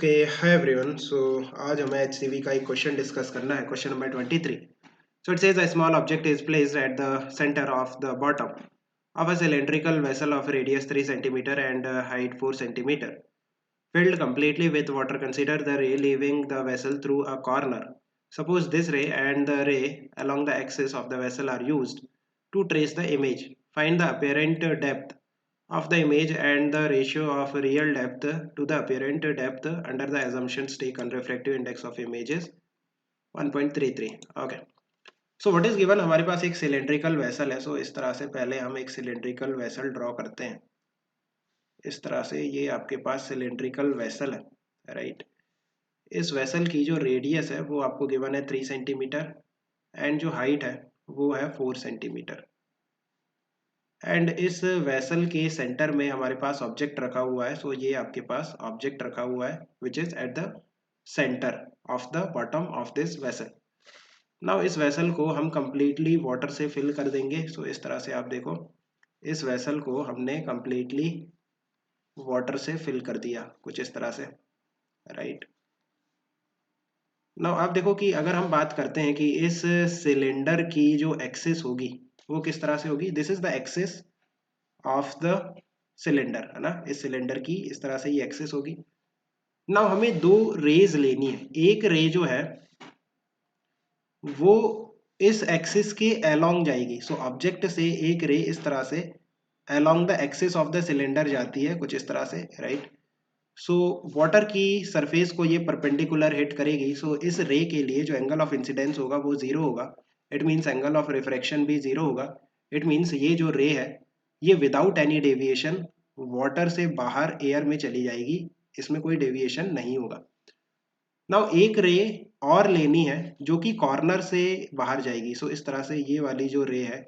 Okay hi everyone. सो आज हमें HCV का एक क्वेश्चन डिस्कस करना है, question number 23। So it says a small object is placed at the centre of the bottom of a cylindrical vessel of radius 3 centimeter and height 4 centimeter, filled completely with water. Consider the ray leaving the vessel through a corner. Suppose this ray and the ray along the axis of the vessel are used to trace the image. Find the apparent depth of the image and the ratio of real depth to the apparent depth under the assumptions taken. Refractive index of images 1.33. Okay. So what is given, हमारे पास एक cylindrical vessel है। सो इस तरह से पहले हम एक cylindrical vessel draw करते हैं। इस तरह से ये आपके पास सिलेंड्रिकल वेसल है, राइट। इस वेसल की जो रेडियस है वो आपको गिवन है 3 सेंटीमीटर एंड जो हाइट है वो है 4 सेंटीमीटर। एंड इस वेसल के सेंटर में हमारे पास ऑब्जेक्ट रखा हुआ है। सो ये आपके पास ऑब्जेक्ट रखा हुआ है which is at the centre of the bottom of this vessel. Now इस वेसल को हम कंप्लीटली वाटर से फिल कर देंगे। सो इस तरह से आप देखो, इस वेसल को हमने कंप्लीटली वाटर से फिल कर दिया कुछ इस तरह से, राइट। नाउ आप देखो कि अगर हम बात करते हैं कि इस सिलेंडर की जो एक्सिस होगी वो किस तरह से होगी। This is the axis of the cylinder, है ना। इस सिलेंडर की इस तरह से ये एक्सिस होगी। नाउ हमें दो रेज लेनी है। एक रे जो है वो इस एक्सिस के अलोंग जाएगी। सो ऑब्जेक्ट से एक रे इस तरह से along the axis of the cylinder जाती है कुछ इस तरह से, राइट। सो वाटर की सरफेस को ये परपेंडिकुलर हिट करेगी। सो इस रे के लिए जो एंगल ऑफ इंसिडेंस होगा वो जीरो होगा। It means angle of refraction भी जीरो होगा। इट मीन्स ये जो रे है ये विदाउट एनी डेविएशन वाटर से बाहर एयर में चली जाएगी, इसमें कोई डेविएशन नहीं होगा। नाउ एक रे और लेनी है जो कि कॉर्नर से बाहर जाएगी। सो इस तरह से ये वाली जो रे है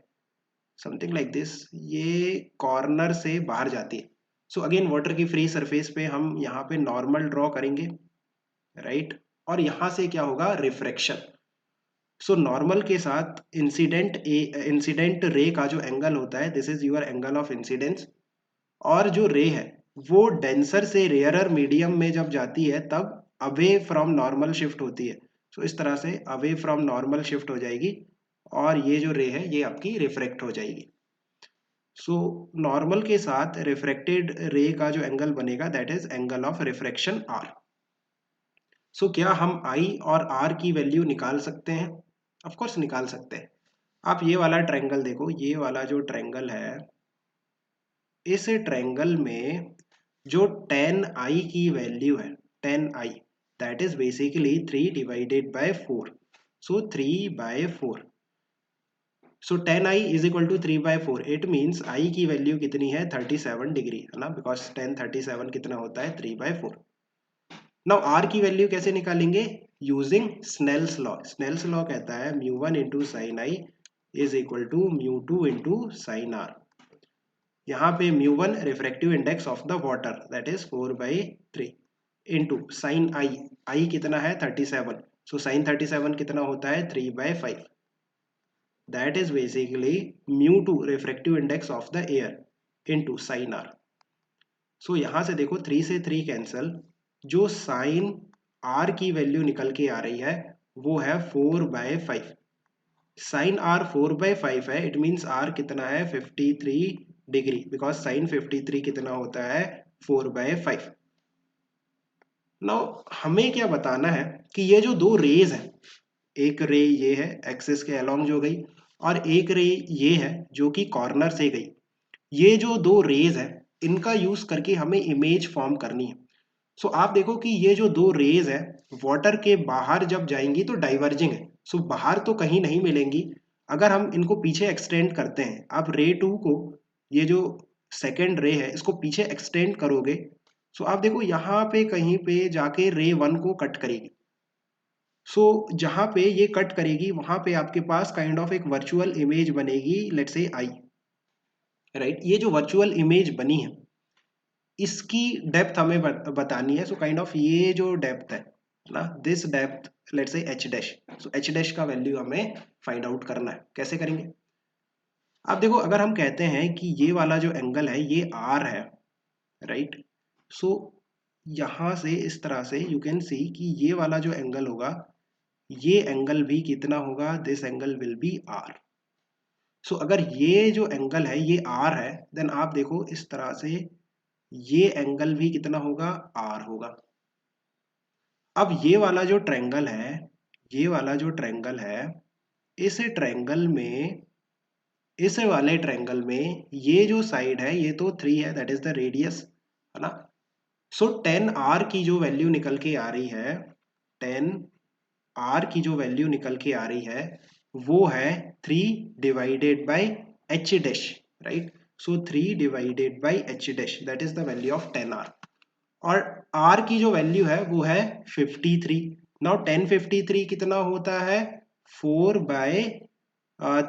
समथिंग लाइक दिस, ये कॉर्नर से बाहर जाती है। सो अगेन वाटर की फ्री सरफेस पे हम यहाँ पे नॉर्मल ड्रॉ करेंगे, राइट। और यहाँ से क्या होगा, रिफ्रैक्शन। सो नॉर्मल के साथ इंसिडेंट रे का जो एंगल होता है this is your angle of incidence. और जो रे है वो डेंसर से रेयरर मीडियम में जब जाती है तब अवे फ्रॉम नॉर्मल शिफ्ट होती है। सो इस तरह से अवे फ्रॉम नॉर्मल शिफ्ट हो जाएगी और ये जो रे है ये आपकी रिफ्रैक्ट हो जाएगी। सो नॉर्मल के साथ रिफ्रैक्टेड रे का जो एंगल बनेगा that is angle of refraction r. So क्या हम आई और आर की वैल्यू निकाल सकते हैं? ऑफ कोर्स निकाल सकते हैं। आप ये वाला ट्रायंगल देखो, ये वाला जो ट्रायंगल है इस ट्रायंगल में जो tan i की वैल्यू है, tan i that is basically 3 divided by 4। So 3/4। So tan i is equal to 3/4। It means i की वैल्यू कितनी है, 37 डिग्री, है ना। बिकॉज tan 37 कितना होता है, 3/4। नाउ r की वैल्यू कैसे निकालेंगे, using Snell's law. Snell's law कहता है μ1 into sine i is equal to μ2 into sine r. यहाँ पे μ1 refractive index of the water that is 4/3 into sine i कितना है 37। सो साइन 37 कितना होता है 3/5। That is basically μ2 refractive index of the air into sine r. So यहाँ से देखो 3 से 3 कैंसल, जो साइन आर की वैल्यू निकल के आ रही है वो है 4/5। साइन आर 4/5 है, इट मीन्स आर कितना है 53 डिग्री, बिकॉज साइन 53 कितना होता है 4/5। नाउ हमें क्या बताना है कि ये जो दो रेज हैं, एक रे ये है एक्सिस के अलोंग जो गई और एक रे ये है जो कि कॉर्नर से गई। ये जो दो रेज है इनका यूज करके हमें इमेज फॉर्म करनी है। सो आप देखो कि ये जो दो रेज है वाटर के बाहर जब जाएंगी तो डाइवर्जिंग है। सो बाहर तो कहीं नहीं मिलेंगी। अगर हम इनको पीछे एक्सटेंड करते हैं, आप रे 2 को, ये जो सेकेंड रे है इसको पीछे एक्सटेंड करोगे, सो आप देखो यहाँ पे कहीं पे जाके रे 1 को कट करेगी। सो जहाँ पे ये कट करेगी वहां पे आपके पास काइंड ऑफ एक वर्चुअल इमेज बनेगी, लेट्स से आई, राइट। ये जो वर्चुअल इमेज बनी है इसकी डेप्थ हमें बतानी है। सो काइंड ऑफ ये जो डेप्थ है ना, this depth let's say H dash. So H dash का वैल्यू हमें फाइंड आउट करना है। कैसे करेंगे, आप देखो अगर हम कहते हैं कि ये वाला जो एंगल है ये आर है, राइट। सो यहाँ से इस तरह से यू कैन सी कि ये वाला जो एंगल होगा, ये एंगल भी कितना होगा, this angle will be r. So अगर ये जो एंगल है ये आर है, देन आप देखो इस तरह से ये एंगल भी कितना होगा, आर होगा। अब ये वाला जो ट्रायंगल है, ये वाला जो ट्रायंगल है, इस ट्रायंगल में, इस वाले ट्रायंगल में ये जो साइड है ये तो 3 है, दैट इज द रेडियस, है ना। सो 10 आर की जो वैल्यू निकल के आ रही है, 10 आर की जो वैल्यू निकल के आ रही है वो है 3 divided by H dash, right. So 3 divided by H dash, that is the value of 10 R. और R की जो वैल्यू है वो है 53। नाउ 1053 कितना होता है, 4 बाय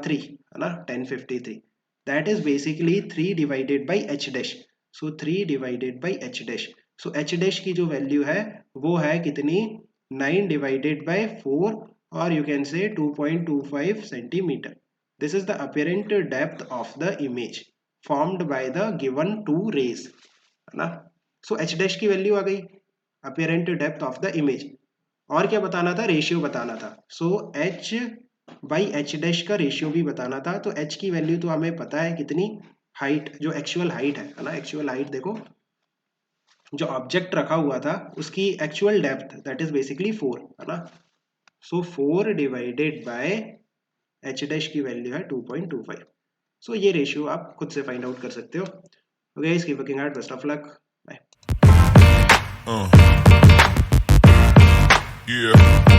3, है ना, 1053, that is basically 3 divided by H dash. So 3 divided by H dash, so H dash की जो वैल्यू है वो है कितनी, 9 डिवाइडेड बाई 4, और you can say 2.25 centimetre. This is the apparent depth of the image formed by the given two rays, है ना। So H dash की वैल्यू आ गई, apparent depth of the image. और क्या बताना था, रेशियो बताना था। So H by H dash का रेशियो भी बताना था। तो एच की वैल्यू तो हमें पता है कितनी, हाइट, जो एक्चुअल हाइट है ना, एक्चुअल हाइट देखो, जो ऑब्जेक्ट रखा हुआ था उसकी actual depth that is basically 4, है ना। सो 4 डिवाइडेड बाय एच डैश की वैल्यू है 2.25। सो ये रेशियो आप खुद से फाइंड आउट कर सकते हो। Okay, keep working hard, best of luck, bye. Yeah.